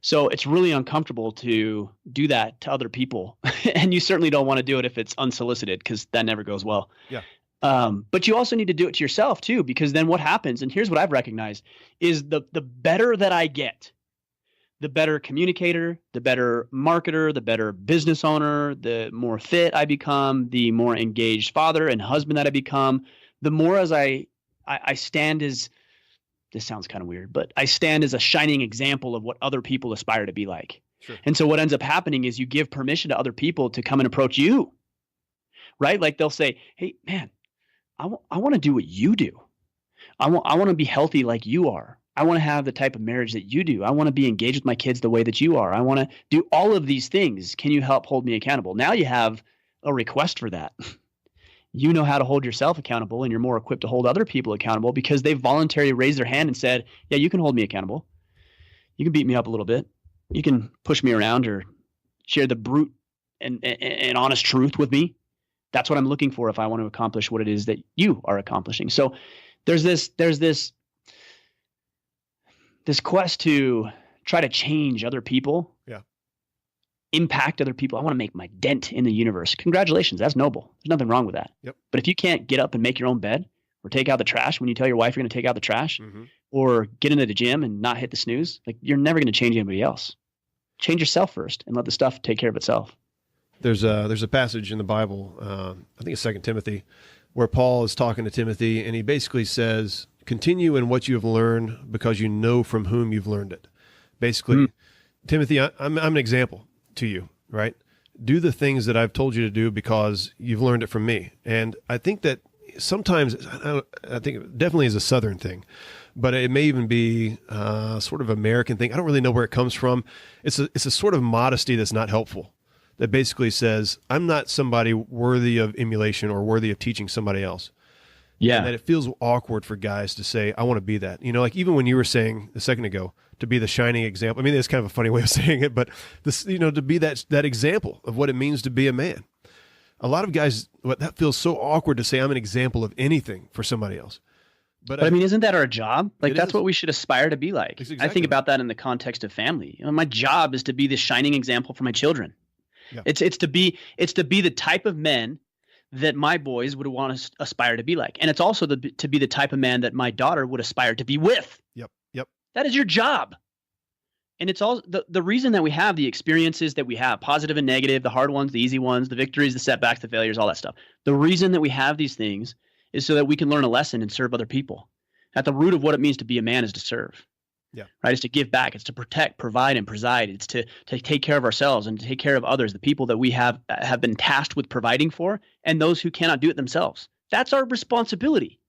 Speaker 5: So it's really uncomfortable to do that to other people. And you certainly don't want to do it if it's unsolicited, because that never goes well.
Speaker 1: Yeah.
Speaker 5: But you also need to do it to yourself too, because then what happens, and here's what I've recognized, is the better that I get, the better communicator, the better marketer, the better business owner, the more fit I become, the more engaged father and husband that I become, the more as I stand as, this sounds kind of weird, but I stand as a shining example of what other people aspire to be like.
Speaker 1: Sure. And
Speaker 5: so what ends up happening is you give permission to other people to come and approach you, right? Like they'll say, hey, man, I want to do what you do. I want to be healthy like you are. I want to have the type of marriage that you do. I want to be engaged with my kids the way that you are. I want to do all of these things. Can you help hold me accountable? Now you have a request for that. You know how to hold yourself accountable, and you're more equipped to hold other people accountable because they've voluntarily raised their hand and said, yeah, you can hold me accountable. You can beat me up a little bit. You can push me around or share the brute and honest truth with me. That's what I'm looking for if I want to accomplish what it is that you are accomplishing. So there's this quest to try to change other people, impact other people. I want to make my dent in the universe. Congratulations. That's noble. There's nothing wrong with that.
Speaker 1: Yep.
Speaker 5: But if you can't get up and make your own bed, or take out the trash when you tell your wife you're going to take out the trash, or get into the gym and not hit the snooze, like, you're never going to change anybody else. Change yourself first and let the stuff take care of itself.
Speaker 1: There's a passage in the Bible, I think it's 2 Timothy, where Paul is talking to Timothy, and he basically says, continue in what you have learned because you know from whom you've learned it. Basically, Timothy, I'm an example to you, right? Do the things that I've told you to do because you've learned it from me. And I think that sometimes, I think it definitely is a Southern thing, but it may even be sort of American thing. I don't really know where it comes from. It's a sort of modesty that's not helpful, that basically says, I'm not somebody worthy of emulation or worthy of teaching somebody else.
Speaker 5: Yeah.
Speaker 1: And that it feels awkward for guys to say, I want to be that. Like even when you were saying a second ago, to be the shining example. I mean, it's kind of a funny way of saying it, but this, to be that example of what it means to be a man. A lot of guys, that feels so awkward to say I'm an example of anything for somebody else. But
Speaker 5: I mean, isn't that our job? Like, that's what we should aspire to be like.
Speaker 1: Exactly.
Speaker 5: I think about that in the context of family. My job is to be the shining example for my children. Yeah. It's to be the type of men that my boys would want to aspire to be like. And it's also to be the type of man that my daughter would aspire to be with.
Speaker 1: Yep.
Speaker 5: That is your job. And it's all the reason that we have the experiences that we have, positive and negative, the hard ones, the easy ones, the victories, the setbacks, the failures, all that stuff. The reason that we have these things is so that we can learn a lesson and serve other people. At the root of what it means to be a man is to serve.
Speaker 1: Yeah.
Speaker 5: Right. It's to give back. It's to protect, provide, and preside. It's to take care of ourselves and to take care of others, the people that we have been tasked with providing for, and those who cannot do it themselves. That's our responsibility.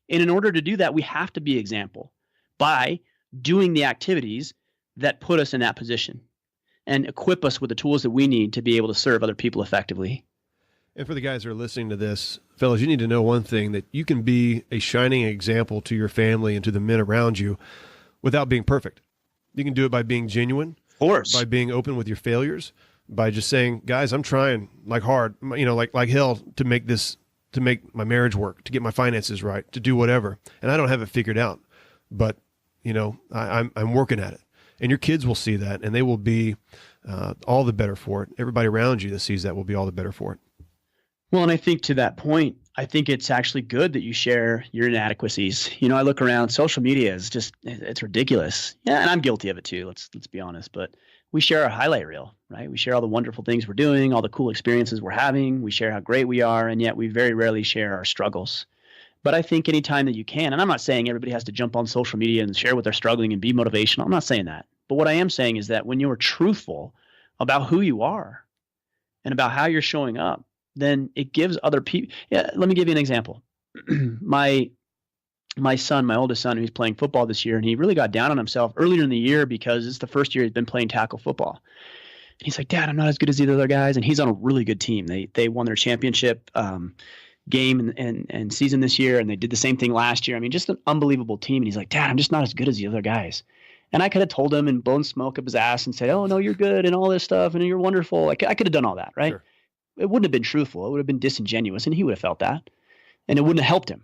Speaker 5: And in order to do that, we have to be example by doing the activities that put us in that position and equip us with the tools that we need to be able to serve other people effectively.
Speaker 1: And for the guys who are listening to this, fellas, you need to know one thing, that you can be a shining example to your family and to the men around you without being perfect. You can do it by being genuine,
Speaker 5: of course,
Speaker 1: by being open with your failures, by just saying, guys, I'm trying like hard, like hell to make my marriage work, to get my finances right, to do whatever. And I don't have it figured out, but I'm working at it. And your kids will see that, and they will be all the better for it. Everybody around you that sees that will be all the better for it.
Speaker 5: Well, and I think to that point, I think it's actually good that you share your inadequacies. I look around, social media is just, it's ridiculous. Yeah, and I'm guilty of it too, let's be honest. But we share our highlight reel, right? We share all the wonderful things we're doing, all the cool experiences we're having. We share how great we are, and yet we very rarely share our struggles. But I think anytime that you can, and I'm not saying everybody has to jump on social media and share what they're struggling and be motivational. I'm not saying that. But what I am saying is that when you're truthful about who you are and about how you're showing up, then it gives other people. Yeah, let me give you an example. My son, my oldest son, who's playing football this year, and he really got down on himself earlier in the year because it's the first year he's been playing tackle football. And he's like, Dad, I'm not as good as the other guys. And he's on a really good team. They won their championship game and season this year, and they did the same thing last year. I mean, just an unbelievable team. And he's like, Dad, I'm just not as good as the other guys. And I could have told him and blown smoke up his ass and said, oh, no, you're good and all this stuff and you're wonderful. I could have done all that, right?
Speaker 1: Sure.
Speaker 5: It wouldn't have been truthful. It would have been disingenuous, and he would have felt that, and it wouldn't have helped him.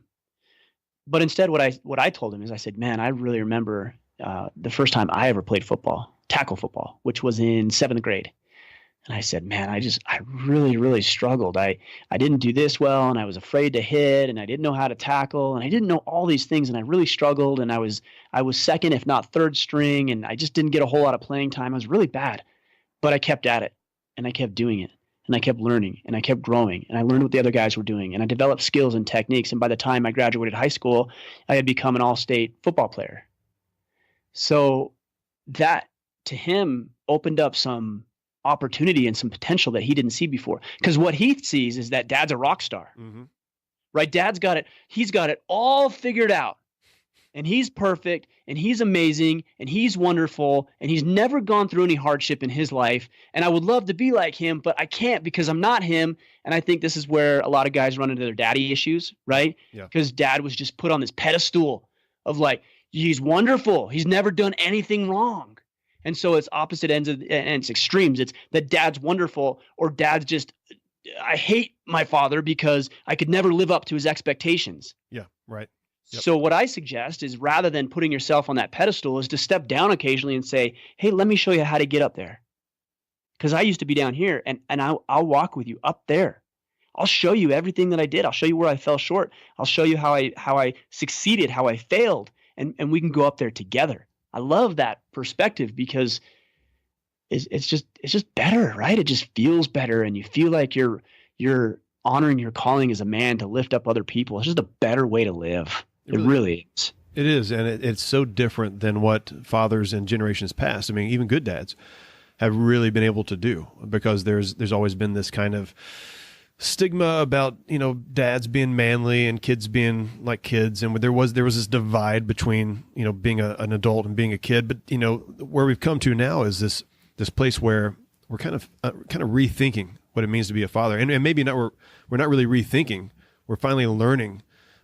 Speaker 5: But instead, what I told him is I said, man, I really remember the first time I ever played football, tackle football, which was in 7th grade. And I said, man, I really, really struggled. I didn't do this well, and I was afraid to hit, and I didn't know how to tackle, and I didn't know all these things, and I really struggled, and I was second, if not third string, and I just didn't get a whole lot of playing time. I was really bad, but I kept at it, and I kept doing it, and I kept learning, and I kept growing, and I learned what the other guys were doing, and I developed skills and techniques, and by the time I graduated high school, I had become an all-state football player. So that, to him, opened up some opportunity and some potential that he didn't see before. Because what he sees is that Dad's a rock star, right? Dad's got it. He's got it all figured out, and he's perfect, and he's amazing, and he's wonderful, and he's never gone through any hardship in his life. And I would love to be like him, but I can't because I'm not him. And I think this is where a lot of guys run into their daddy issues, right? Yeah. Because Dad was just put on this pedestal of like, he's wonderful. He's never done anything wrong. And so it's opposite ends and it's extremes. It's that Dad's wonderful, or Dad's just, I hate my father because I could never live up to his expectations.
Speaker 1: Yeah, right. Yep. So
Speaker 5: what I suggest is, rather than putting yourself on that pedestal, is to step down occasionally and say, hey, let me show you how to get up there. Because I used to be down here, and I'll walk with you up there. I'll show you everything that I did. I'll show you where I fell short. I'll show you how I succeeded, how I failed, and we can go up there together. I love that perspective because it's just better, right? It just feels better, and you feel like you're honoring your calling as a man to lift up other people. It's just a better way to live. It really is.
Speaker 1: It is, and it's so different than what fathers in generations past, I mean, even good dads, have really been able to do, because there's always been this kind of stigma about, dads being manly and kids being like kids, and there was this divide between being an adult and being a kid. But where we've come to now is this place where we're kind of rethinking what it means to be a father, and maybe not we're not really rethinking. We're finally learning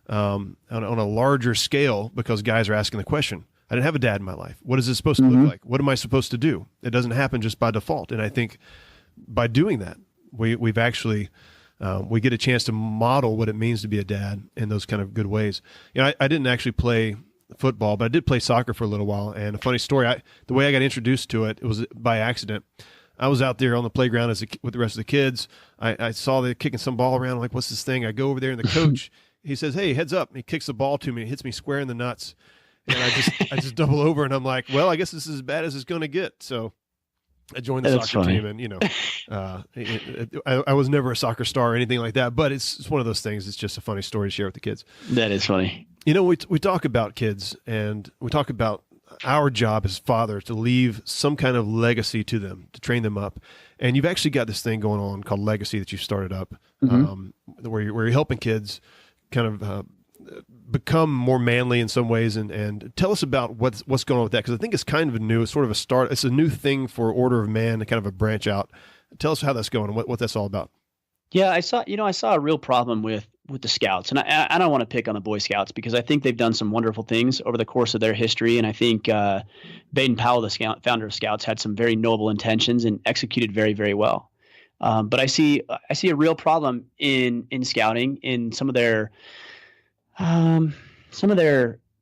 Speaker 1: on a larger scale, because guys are asking the question, I didn't have a dad in my life. What is this supposed to look like? What am I supposed to do? It doesn't happen just by default. And I think by doing that, we've actually we get a chance to model what it means to be a dad in those kind of good ways. I didn't actually play football, but I did play soccer for a little while. And a funny story, the way I got introduced to it was by accident. I was out there on the playground with the rest of the kids. I saw they kicking some ball around. I'm like, what's this thing? I go over there, and the coach, he says, hey, heads up. He kicks the ball to me. It hits me square in the nuts. And I just double over and I'm like, well, I guess this is as bad as it's going to get. So I joined the soccer team, and I was never a soccer star or anything like that, but it's one of those things. It's just a funny story to share with the kids.
Speaker 5: That is funny.
Speaker 1: We talk about kids, and we talk about our job as fathers to leave some kind of legacy to them, to train them up. And you've actually got this thing going on called Legacy that you've started up, where you're helping kids kind of become more manly in some ways, and tell us about what's going on with that, because I think it's kind of it's sort of a start. It's a new thing for Order of Man, kind of a branch out. Tell us how that's going and what that's all about.
Speaker 5: Yeah, I saw a real problem with the Scouts, and I don't want to pick on the Boy Scouts because I think they've done some wonderful things over the course of their history, and I think Baden Powell, the founder of Scouts, had some very noble intentions and executed very, very well. But I see a real problem in Scouting in some of their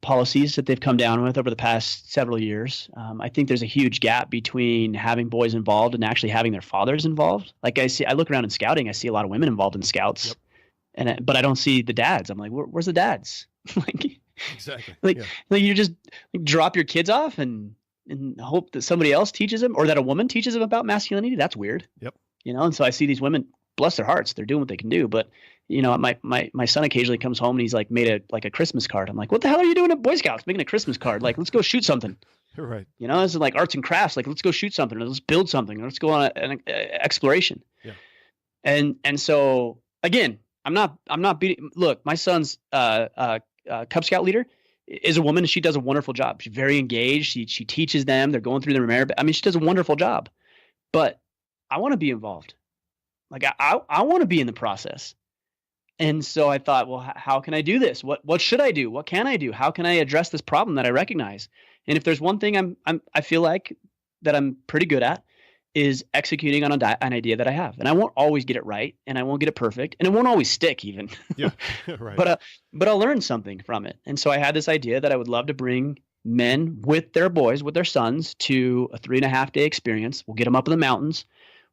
Speaker 5: policies that they've come down with over the past several years. I think there's a huge gap between having boys involved and actually having their fathers involved. Like I look around in Scouting, I see a lot of women involved in Scouts, but I don't see the dads. I'm like, where's the dads?
Speaker 1: Exactly.
Speaker 5: Like you just drop your kids off and hope that somebody else teaches them, or that a woman teaches them about masculinity. That's weird.
Speaker 1: Yep.
Speaker 5: And so I see these women, bless their hearts, they're doing what they can do, but my son occasionally comes home and he's like made a Christmas card. I'm like, what the hell are you doing at Boy Scouts making a Christmas card? Like, let's go shoot something.
Speaker 1: Right.
Speaker 5: This is like arts and crafts. Like, let's go shoot something. Or let's build something. Or let's go on an exploration. Yeah. And so again, I'm not beating. Look, my son's Cub Scout leader is a woman, and she does a wonderful job. She's very engaged. She teaches them. They're going through their merit. I mean, she does a wonderful job. But I want to be involved. Like I want to be in the process. And so I thought, well, how can I do this? What should I do? What can I do? How can I address this problem that I recognize? And if there's one thing I feel like that I'm pretty good at, is executing on an idea that I have. And I won't always get it right, and I won't get it perfect, and it won't always stick even.
Speaker 1: Yeah, right.
Speaker 5: But I'll learn something from it. And so I had this idea that I would love to bring men with their boys, with their sons, to a 3.5-day experience. We'll get them up in the mountains.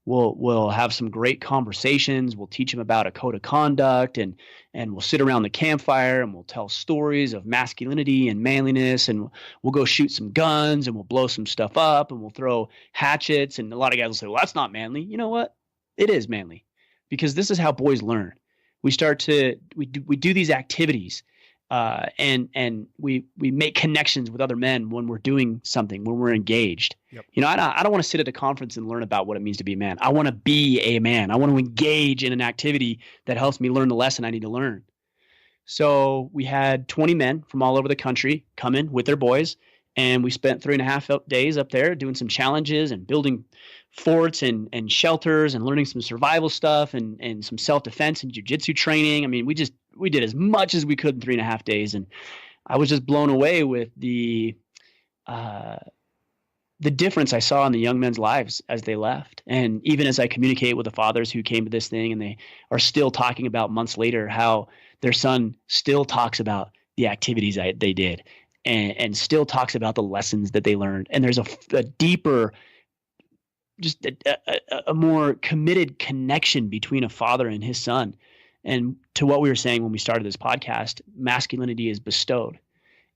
Speaker 5: We'll have some great conversations. We'll teach them about a code of conduct, and we'll sit around the campfire and we'll tell stories of masculinity and manliness, and we'll go shoot some guns and we'll blow some stuff up and we'll throw hatchets. And a lot of guys will say, well, that's not manly. You know what? It is manly, because this is how boys learn. We do these activities. And we make connections with other men when we're doing something, when we're engaged. Yep. I don't want to sit at a conference and learn about what it means to be a man. I want to be a man. I want to engage in an activity that helps me learn the lesson I need to learn. So we had 20 men from all over the country come in with their boys, and we spent 3.5 days up there doing some challenges and building forts and shelters and learning some survival stuff and some self-defense and jiu-jitsu training. I mean, we did as much as we could in 3.5 days. And I was just blown away with the difference I saw in the young men's lives as they left. And even as I communicate with the fathers who came to this thing, and they are still talking about months later how their son still talks about the activities they did and still talks about the lessons that they learned. And there's a deeper, just a more committed connection between a father and his son. And to what we were saying when we started this podcast, masculinity is bestowed.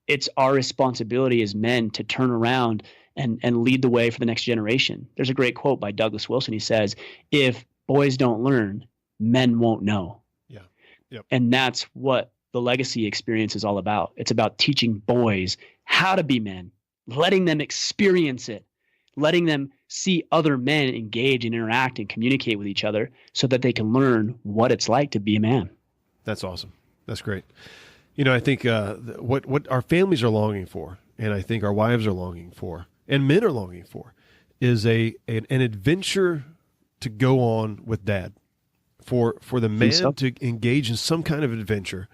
Speaker 5: It's our responsibility as men to turn around and lead the way for the next generation. There's a great quote by Douglas Wilson. He says, if boys don't learn, men won't know. Yeah. Yep. And that's what the legacy experience is all about. It's about teaching boys how to be men, letting them experience it, letting them see other men engage and interact and communicate with each other so that they can learn what it's like to be a man. That's awesome. That's great. I think what our families are longing for, and I think our wives are longing for, and men are longing for, is an adventure to go on with dad, for the man to engage in some kind of adventure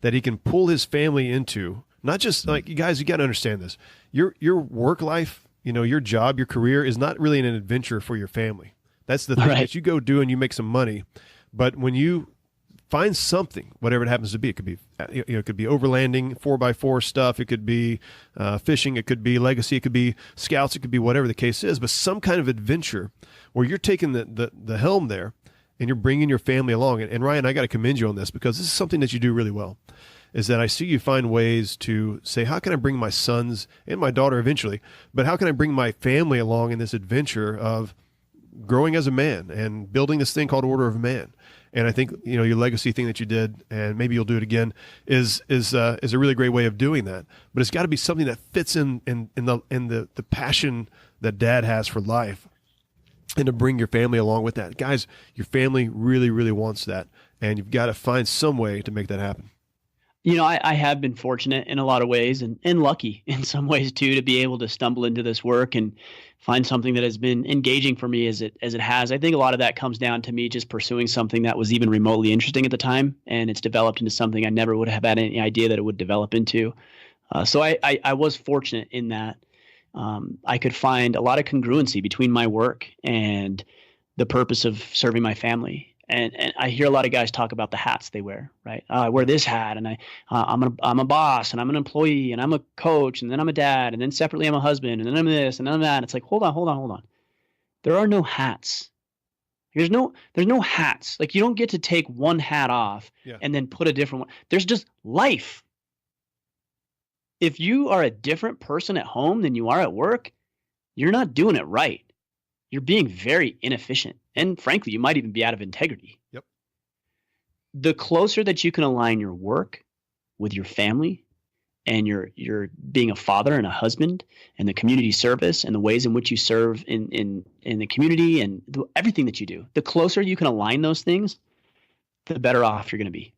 Speaker 5: that he can pull his family into. Not just like, you guys, you got to understand this. Your work life, your job, your career is not really an adventure for your family. That's the thing that you go do and you make some money. But when you find something, whatever it happens to be, it could be, it could be overlanding, 4x4 stuff. It could be fishing. It could be legacy. It could be scouts. It could be whatever the case is, but some kind of adventure where you're taking the helm there and you're bringing your family along. And Ryan, I got to commend you on this, because this is something that you do really well.
Speaker 1: is that I see you find ways to say, how can I bring my sons and my daughter eventually, but how can I bring my family along in this adventure of growing as a man and building this thing called Order of Man? And I think, you know, your legacy thing that you did, and maybe you'll do it again, is a really great way of doing that. But it's got to be something that fits in the passion that Dad has for life, and to bring your family along with that. Guys, your family really, really wants that, and you've got to find some way to make that happen.
Speaker 5: You know, I have been fortunate in a lot of ways, and lucky in some ways too, to be able to stumble into this work and find something that has been engaging for me as it has. I think a lot of that comes down to me just pursuing something that was even remotely interesting at the time, and it's developed into something I never would have had any idea that it would develop into. So I was fortunate in that I could find a lot of congruency between my work and the purpose of serving my family. And I hear a lot of guys talk about the hats they wear, right? I wear this hat, and I'm a boss, and I'm an employee, and I'm a coach, and then I'm a dad, and then separately I'm a husband, and then I'm this, and then I'm that. It's like, hold on. There are no hats. There's no hats. Like, you don't get to take one hat off and then put a different one. There's just life. If you are a different person at home than you are at work, you're not doing it right. You're being very inefficient. And frankly, you might even be out of integrity.
Speaker 1: Yep.
Speaker 5: The closer that you can align your work with your family, and you're being a father and a husband, and the community service and the ways in which you serve in the community and everything that you do, the closer you can align those things, the better off you're going to be.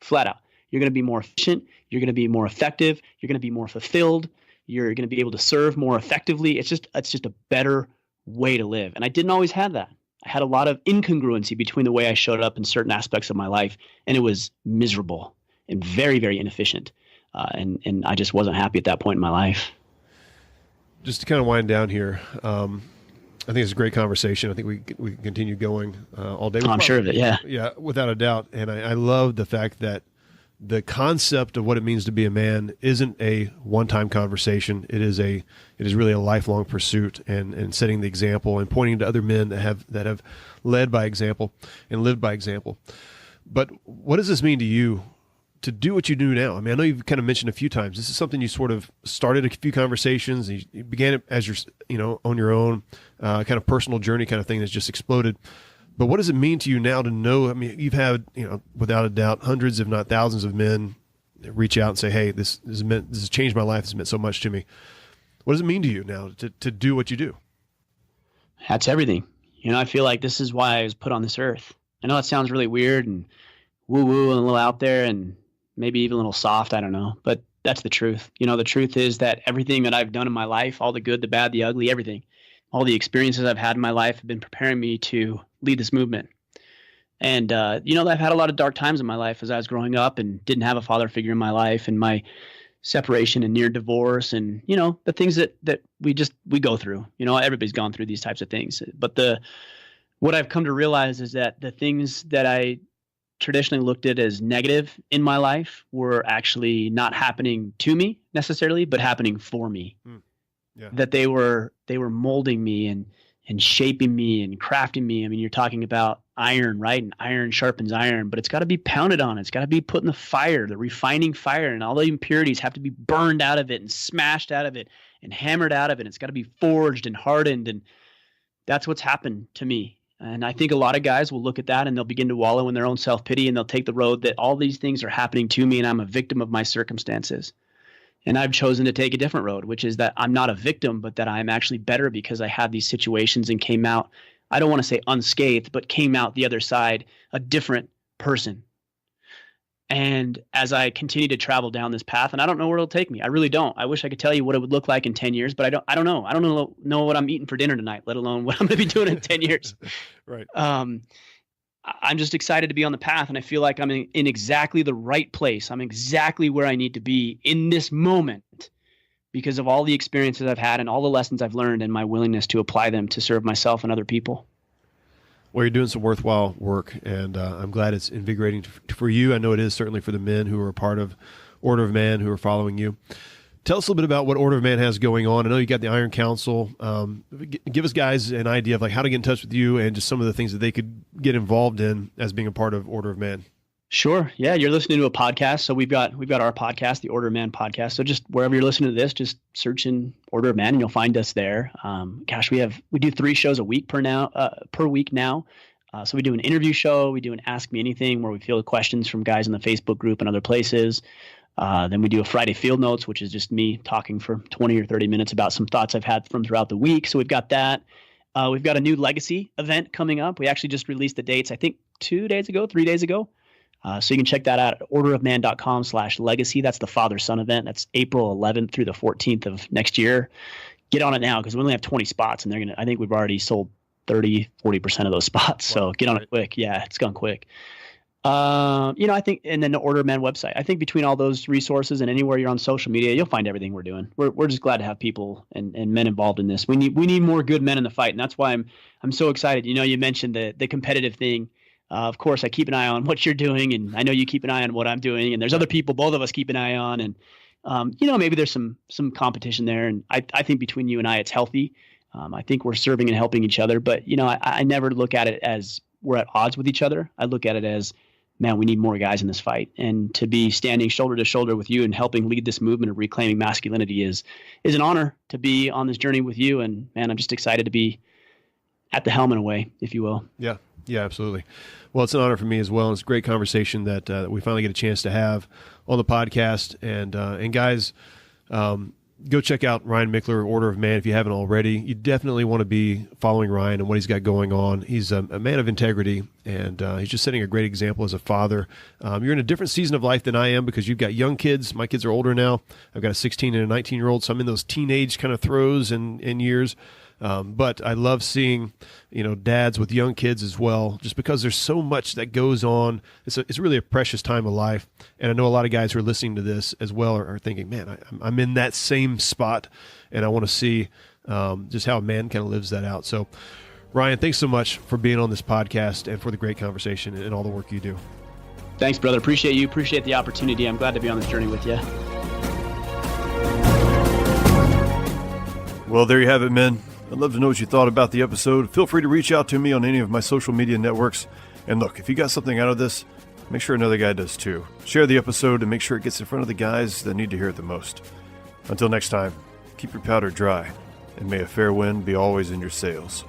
Speaker 5: Flat out. You're going to be more efficient. You're going to be more effective. You're going to be more fulfilled. You're going to be able to serve more effectively. It's just a better way to live. And I didn't always have that. I had a lot of incongruency between the way I showed up in certain aspects of my life, and it was miserable and very, very inefficient. And I just wasn't happy at that point in my life.
Speaker 1: Just to kind of wind down here, I think it's a great conversation. I think we can continue going all day.
Speaker 5: I'm sure of it, yeah.
Speaker 1: Yeah, without a doubt. And I love the fact that the concept of what it means to be a man isn't a one-time conversation. It is really a lifelong pursuit, and setting the example and pointing to other men that have led by example and lived by example. But what does this mean to you to do what you do now? I mean, I know you've kind of mentioned a few times, this is something you sort of started a few conversations, and you began it as on your own kind of personal journey kind of thing that's just exploded. But what does it mean to you now to know? I mean, you've had, without a doubt, hundreds, if not thousands, of men reach out and say, "Hey, this has changed my life. This has meant so much to me." What does it mean to you now to do what you do?
Speaker 5: That's everything. I feel like this is why I was put on this earth. I know it sounds really weird and woo-woo and a little out there and maybe even a little soft. I don't know, but that's the truth. The truth is that everything that I've done in my life, all the good, the bad, the ugly, everything, all the experiences I've had in my life have been preparing me to lead this movement. And, I've had a lot of dark times in my life as I was growing up and didn't have a father figure in my life, and my separation and near divorce, and, the things that we go through. Everybody's gone through these types of things. But what I've come to realize is that the things that I traditionally looked at as negative in my life were actually not happening to me necessarily, but happening for me. Yeah. That they were molding me and shaping me and crafting me. I mean, you're talking about iron, right? And iron sharpens iron, but it's got to be pounded on. It's got to be put in the fire, the refining fire, and all the impurities have to be burned out of it and smashed out of it and hammered out of it. It's got to be forged and hardened. And that's what's happened to me. And I think a lot of guys will look at that and they'll begin to wallow in their own self-pity, and they'll take the road that all these things are happening to me and I'm a victim of my circumstances. And I've chosen to take a different road, which is that I'm not a victim, but that I'm actually better because I had these situations and came out, I don't want to say unscathed, but came out the other side a different person. And as I continue to travel down this path, and I don't know where it'll take me. I really don't. I wish I could tell you what it would look like in 10 years, but I don't know. I don't know what I'm eating for dinner tonight, let alone what I'm going to be doing in 10 years.
Speaker 1: Right.
Speaker 5: I'm just excited to be on the path, and I feel like I'm in exactly the right place. I'm exactly where I need to be in this moment because of all the experiences I've had and all the lessons I've learned and my willingness to apply them to serve myself and other people.
Speaker 1: Well, you're doing some worthwhile work, and I'm glad it's invigorating for you. I know it is certainly for the men who are a part of Order of Man, who are following you. Tell us a little bit about what Order of Man has going on. I know you got the Iron Council. Give us guys an idea of how to get in touch with you and just some of the things that they could get involved in as being a part of Order of Man.
Speaker 5: Sure. Yeah, you're listening to a podcast. So we've got our podcast, the Order of Man podcast. So just wherever you're listening to this, just search in Order of Man and you'll find us there. We do 3 shows a week per week now. So we do an interview show, we do an Ask Me Anything where we field questions from guys in the Facebook group and other places. Then we do a Friday Field Notes, which is just me talking for 20 or 30 minutes about some thoughts I've had from throughout the week. So we've got that. We've got a new Legacy event coming up. We actually just released the dates, I think 3 days ago. So you can check that out at orderofman.com/legacy. That's the Father-Son event. That's April 11th through the 14th of next year. Get on it now because we only have 20 spots, and I think we've already sold 30-40% of those spots. So get on it quick. Yeah, it's gone quick. I think, and then the Order of Man website. I think between all those resources and anywhere you're on social media, you'll find everything we're doing. We're just glad to have people and men involved in this. We need more good men in the fight, and that's why I'm so excited. You mentioned the competitive thing. Of course, I keep an eye on what you're doing, and I know you keep an eye on what I'm doing. And there's other people, both of us keep an eye on, and maybe there's some competition there. And I think between you and I, it's healthy. I think we're serving and helping each other. But I never look at it as we're at odds with each other. I look at it as, man, we need more guys in this fight. And to be standing shoulder to shoulder with you and helping lead this movement of reclaiming masculinity is an honor to be on this journey with you. And man, I'm just excited to be at the helm in a way, if you will.
Speaker 1: Yeah. Yeah, absolutely. Well, it's an honor for me as well. It's a great conversation that we finally get a chance to have on the podcast. And guys, go check out Ryan Michler, Order of Man, if you haven't already. You definitely want to be following Ryan and what he's got going on. He's a man of integrity, and he's just setting a great example as a father. You're in a different season of life than I am because you've got young kids. My kids are older now. I've got a 16 and a 19-year-old, so I'm in those teenage kind of throes and years. But I love seeing, dads with young kids as well, just because there's so much that goes on. It's really a precious time of life. And I know a lot of guys who are listening to this as well are thinking, man, I'm in that same spot, and I want to see just how a man kind of lives that out. So, Ryan, thanks so much for being on this podcast and for the great conversation and all the work you do.
Speaker 5: Thanks, brother. Appreciate you. Appreciate the opportunity. I'm glad to be on this journey with you.
Speaker 6: Well, there you have it, men. I'd love to know what you thought about the episode. Feel free to reach out to me on any of my social media networks. And look, if you got something out of this, make sure another guy does too. Share the episode and make sure it gets in front of the guys that need to hear it the most. Until next time, keep your powder dry, and may a fair wind be always in your sails.